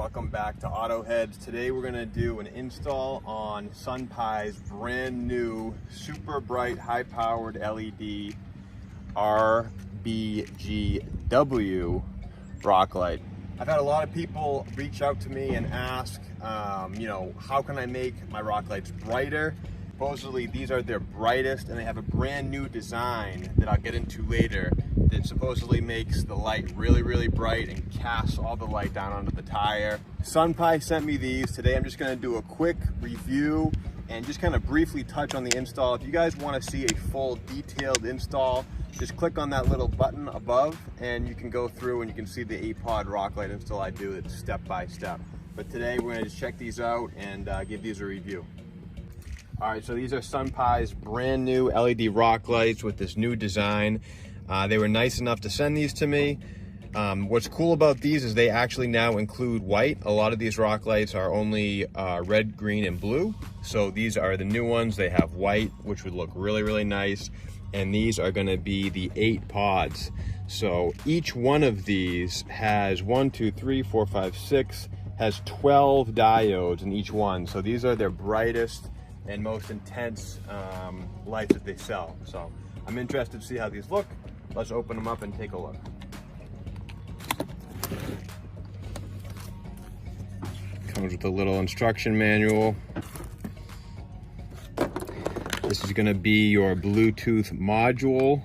welcome back to Auto Heads. Today we're going to do an install on Sunpie's brand new super bright high powered LED RBGW rock light. I've had a lot of people reach out to me and ask, how can I make my rock lights brighter? Supposedly these are their brightest, and they have a brand new design that I'll get into later that supposedly makes the light really, really bright and casts all the light down onto the tire. Sunpie sent me these. Today I'm just gonna do a quick review and just kind of briefly touch on the install. If you guys wanna see a full detailed install, just click on that little button above and you can go through and you can see the 8-pod rock light install I do. It's step by step. But today we're gonna just check these out and give these a review. All right, so these are Sunpie's brand new LED rock lights with this new design. They were nice enough to send these to me. What's cool about these is they actually now include white. A lot of these rock lights are only red, green, and blue. So these are the new ones. They have white, which would look really, really nice. And these are gonna be the 8 pods. So each one of these has 1, 2, 3, 4, 5, 6, has 12 diodes in each one. So these are their brightest and most intense lights that they sell. So I'm interested to see how these look. Let's open them up and take a look. Comes with a little instruction manual. This is gonna be your Bluetooth module.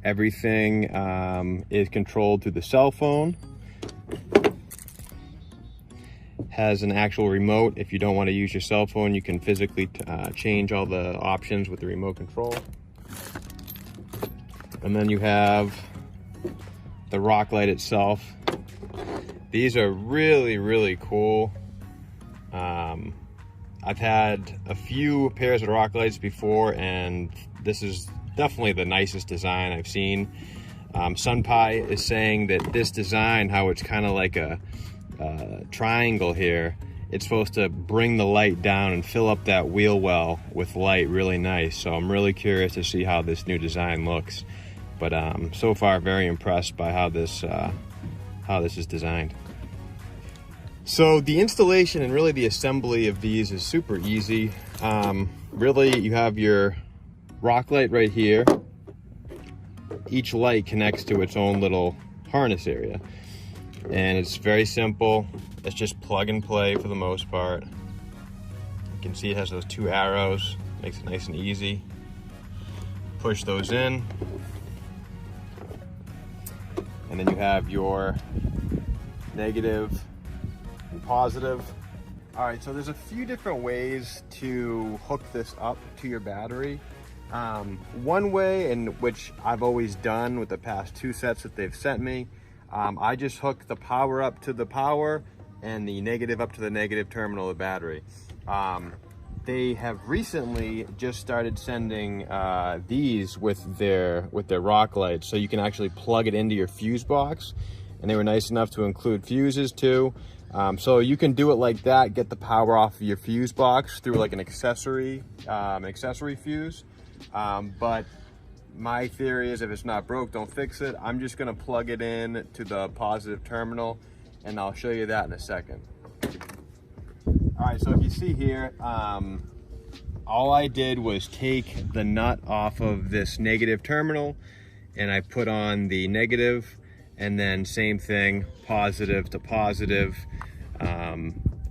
Everything is controlled through the cell phone. Has an actual remote. If you don't want to use your cell phone, you can physically change all the options with the remote control. And then you have the rock light itself. These are really, really cool. I've had a few pairs of rock lights before, and this is definitely the nicest design I've seen. Sunpie is saying that this design, how it's kind of like a triangle here, it's supposed to bring the light down and fill up that wheel well with light really nice. So I'm really curious to see how this new design looks, but so far very impressed by how this is designed. So the installation and really the assembly of these is super easy. Really, you have your rock light right here. Each light connects to its own little harness area. And it's very simple. It's just plug and play for the most part. You can see it has those 2 arrows, makes it nice and easy. Push those in. And then you have your negative and positive. All right, so there's a few different ways to hook this up to your battery. One way, in which I've always done with the past 2 sets that they've sent me, I just hook the power up to the power and the negative up to the negative terminal of the battery. They have recently just started sending these with their rock lights, so you can actually plug it into your fuse box, and they were nice enough to include fuses too. So you can do it like that, get the power off of your fuse box through like an accessory fuse. But my theory is if it's not broke, don't fix it. I'm just gonna plug it in to the positive terminal, and I'll show you that in a second. All right, so if you see here, all I did was take the nut off of this negative terminal and I put on the negative, and then same thing, positive to positive. I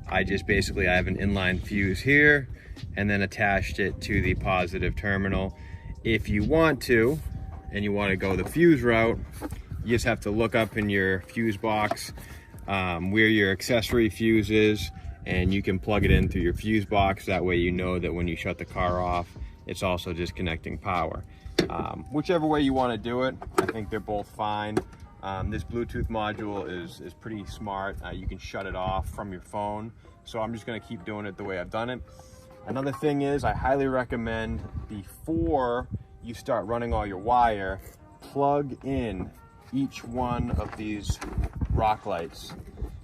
have an inline fuse here and then attached it to the positive terminal. If you want to, and you want to go the fuse route, you just have to look up in your fuse box where your accessory fuse is, and you can plug it in through your fuse box. That way you know that when you shut the car off, it's also disconnecting power. Whichever way you want to do it, I think they're both fine. This Bluetooth module is pretty smart. You can shut it off from your phone. So I'm just going to keep doing it the way I've done it. Another thing is, I highly recommend before you start running all your wire, plug in each one of these rock lights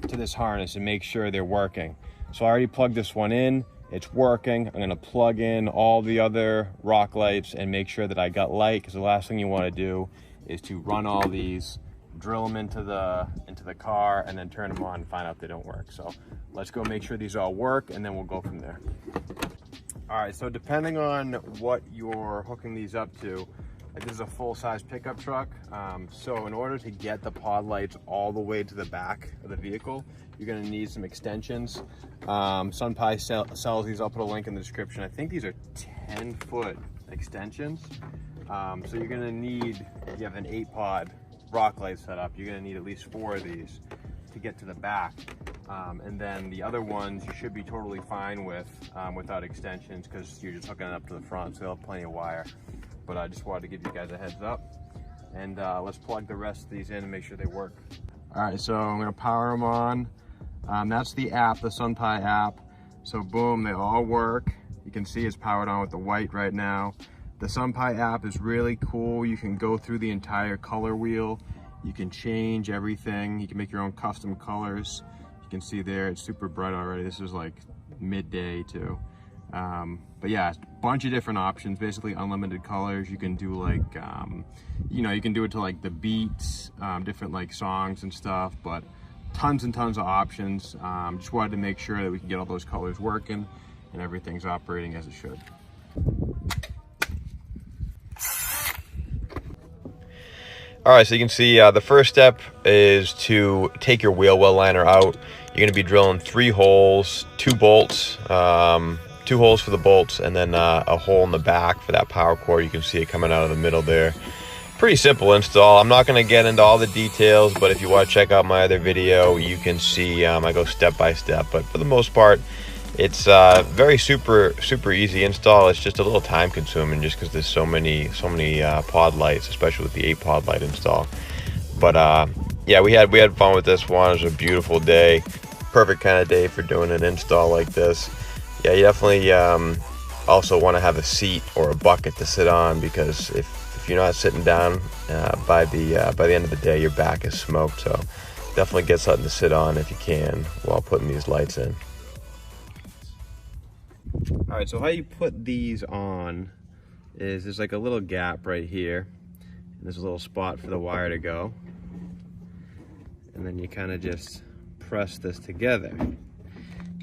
to this harness and make sure they're working. So I already plugged this one in, it's working. I'm gonna plug in all the other rock lights and make sure that I got light, because the last thing you wanna do is to run all these drill them into the car, and then turn them on and find out they don't work. So let's go make sure these all work, and then we'll go from there. All right, so depending on what you're hooking these up to, this is a full-size pickup truck. So in order to get the pod lights all the way to the back of the vehicle, you're gonna need some extensions. Sunpie sells these. I'll put a link in the description. I think these are 10-foot extensions. So you're gonna need, if you have an 8-pod rock light set up, you're gonna need at least 4 of these to get to the back. And then the other ones you should be totally fine with without extensions, because you're just hooking it up to the front, so they'll have plenty of wire. But I just wanted to give you guys a heads up. And let's plug the rest of these in and make sure they work. All right, so I'm gonna power them on. That's the app, the Sunpie app. So boom, they all work. You can see it's powered on with the white right now. The Sunpie app is really cool. You can go through the entire color wheel. You can change everything. You can make your own custom colors. You can see there, it's super bright already. This is like midday too. But yeah, a bunch of different options, basically unlimited colors. You can do like, you know, you can do it to like the beats, different like songs and stuff, but tons and tons of options. Just wanted to make sure that we can get all those colors working and everything's operating as it should. All right, so you can see the first step is to take your wheel well liner out. You're gonna be drilling 3 holes, 2 bolts, 2 holes for the bolts, and then a hole in the back for that power cord. You can see it coming out of the middle there. Pretty simple install. I'm not gonna get into all the details, but if you wanna check out my other video, you can see I go step by step. But for the most part, it's very super easy install. It's just a little time consuming just because there's so many pod lights, especially with the 8-pod light install. But yeah, we had fun with this one. It was a beautiful day, perfect kind of day for doing an install like this. Yeah, you definitely also want to have a seat or a bucket to sit on, because if you're not sitting down by the end of the day, your back is smoked. So definitely get something to sit on if you can while putting these lights in. All right, so how you put these on is there's like a little gap right here, and there's a little spot for the wire to go, and then you kind of just press this together.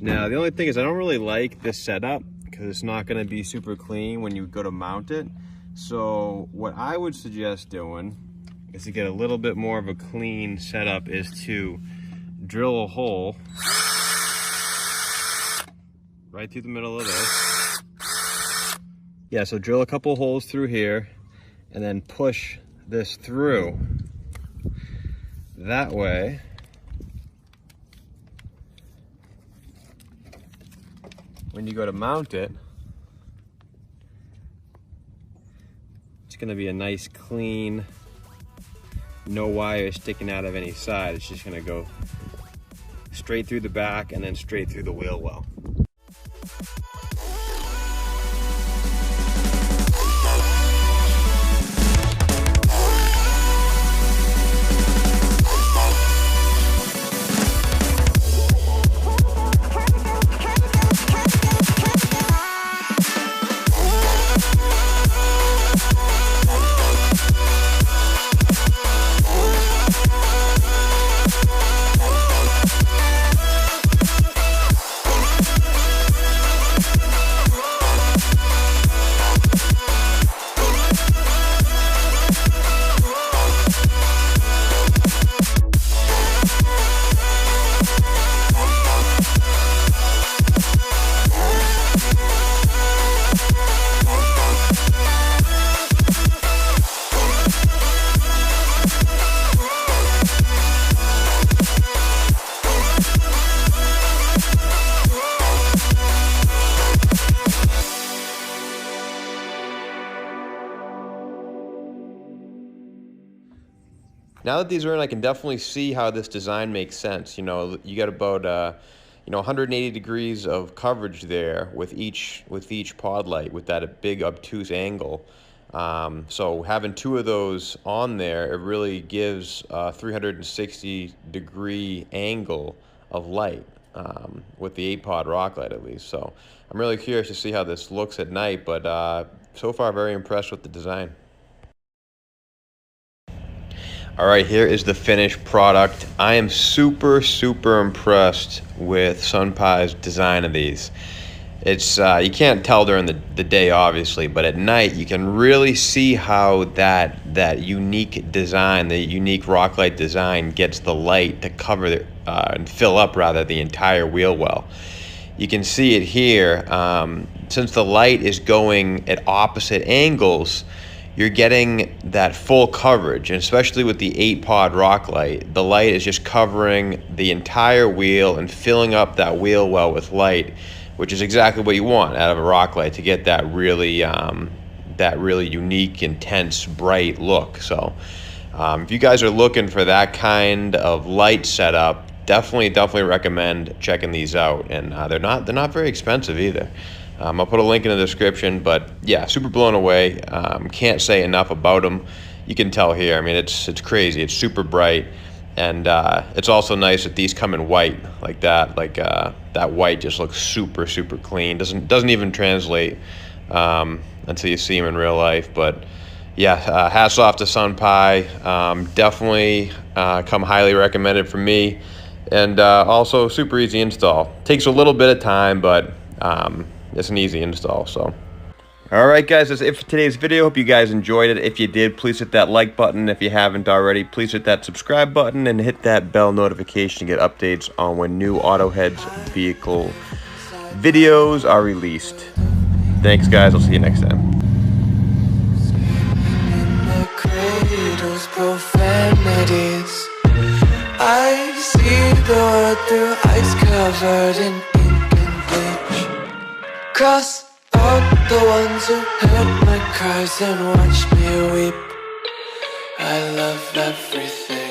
Now the only thing is I don't really like this setup because it's not going to be super clean when you go to mount it. So what I would suggest doing is, to get a little bit more of a clean setup, is to drill a hole right through the middle of this. Yeah, so drill a couple holes through here and then push this through. That way, when you go to mount it, it's gonna be a nice clean, no wire sticking out of any side. It's just gonna go straight through the back and then straight through the wheel well. Now that these are in, I can definitely see how this design makes sense. You know, you got about 180 degrees of coverage there with each pod light, with that big obtuse angle. So having 2 of those on there, it really gives a 360 degree angle of light with the 8-pod rock light, at least. So I'm really curious to see how this looks at night, but so far very impressed with the design. All right, here is the finished product. I am super impressed with Sunpie's design of these. It's you can't tell during the day, obviously, but at night you can really see how that unique design, the unique Rocklight design, gets the light to cover and fill up rather the entire wheel well. You can see it here. Since the light is going at opposite angles, you're getting that full coverage, and especially with the 8-pod Rocklight, the light is just covering the entire wheel and filling up that wheel well with light, which is exactly what you want out of a Rocklight, to get that really unique, intense, bright look. So if you guys are looking for that kind of light setup, definitely recommend checking these out. And they're not very expensive either. I'll put a link in the description, but yeah, super blown away. Can't say enough about them. You can tell here. I mean, it's crazy. It's super bright. And it's also nice that these come in white like that. Like that white just looks super clean. Doesn't even translate until you see them in real life. But yeah, hats off to Sunpie. Definitely come highly recommended from me. And also super easy install. Takes a little bit of time, but it's an easy install. So. Alright guys, that's it for today's video. Hope you guys enjoyed it. If you did, please hit that like button. If you haven't already, please hit that subscribe button and hit that bell notification to get updates on when new AutoHeads vehicle videos are released. Thanks guys, I'll see you next time. I see the world through ice covered in ink and bleach. Cross out the ones who heard my cries and watched me weep. I love everything.